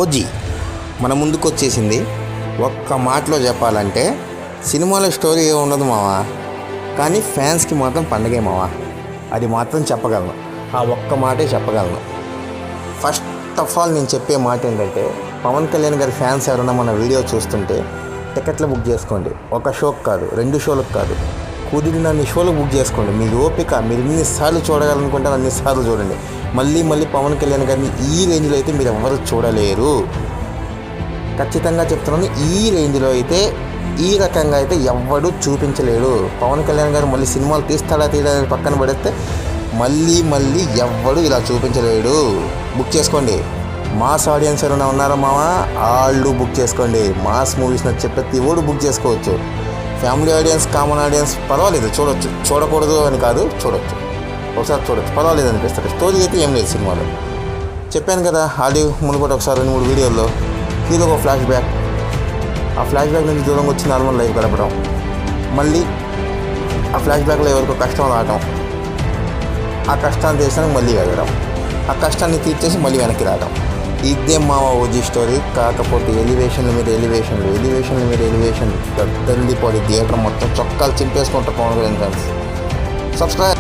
OG మన ముందుకు వచ్చేసింది. ఒక్క మాటలో చెప్పాలంటే సినిమాలో స్టోరీ ఏమి ఉండదు మావా, కానీ ఫ్యాన్స్కి మాత్రం పండగే మావా. అది మాత్రం చెప్పగలను, ఆ ఒక్క మాటే చెప్పగలను. ఫస్ట్ ఆఫ్ ఆల్ నేను చెప్పే మాట ఏంటంటే, పవన్ కళ్యాణ్ గారి ఫ్యాన్స్ ఎవరైనా మన వీడియో చూస్తుంటే టికెట్లు బుక్ చేసుకోండి. ఒక షోకి కాదు, 2 షోలకు కాదు, కుదిరినన్ని షోలు బుక్ చేసుకోండి. మీ ఓపిక, మీరు ఎన్నిసార్లు చూడాలనుకుంటారో అన్నిసార్లు చూడండి. మళ్ళీ పవన్ కళ్యాణ్ గారిని ఈ రేంజ్లో అయితే మీరు ఎవరు చూడలేరు. ఖచ్చితంగా చెప్తున్నాను, ఈ రేంజ్లో అయితే, ఈ రకంగా అయితే ఎవ్వడూ చూపించలేడు. పవన్ కళ్యాణ్ గారు మళ్ళీ సినిమాలు తీస్తాడా తీయడానికి పక్కన పడితే మళ్ళీ ఎవ్వడు ఇలా చూపించలేడు. బుక్ చేసుకోండి. మాస్ ఆడియన్స్ ఎవరైనా ఉన్నారా మావా, వాళ్ళు బుక్ చేసుకోండి. మాస్ మూవీస్ నచ్చే ప్రతి ఓడు బుక్ చేసుకోవచ్చు. ఫ్యామిలీ ఆడియన్స్, కామన్ ఆడియన్స్ పర్వాలేదు, చూడొచ్చు. చూడకూడదు అని కాదు, చూడొచ్చు, ఒకసారి చూడొచ్చు, పర్వాలేదు అనిపిస్తుంది. స్టోరీ అయితే ఏం లేదు సినిమాలో. చెప్పాను కదా ఆల్రెడీ ముందు కూడా ఒకసారి 2-3 వీడియోల్లో, హీరో ఒక ఫ్లాష్ బ్యాక్, ఆ ఫ్లాష్ బ్యాక్ నుంచి దూరంగా వచ్చి నార్మల్ లైఫ్ గడపడం, మళ్ళీ ఆ ఫ్లాష్ బ్యాక్లో ఎవరికో కష్టం రావడం, ఆ కష్టాన్ని తీర్చడానికి మళ్ళీ వెళ్ళడం, ఆ కష్టాన్ని తీర్చేసి మళ్ళీ వెనక్కి రావడం. ఇదే మా ఓజీ స్టోరీ. కాకపోతే ఎలివేషన్ల మీద ఎలివేషన్లు తల్లిపోయి థియేటర్ మొత్తం చొక్కాలు చింపేసుకుంటారు పవన్ కళ్యాణ్ ఫ్యాన్స్. సబ్స్క్రైబ్.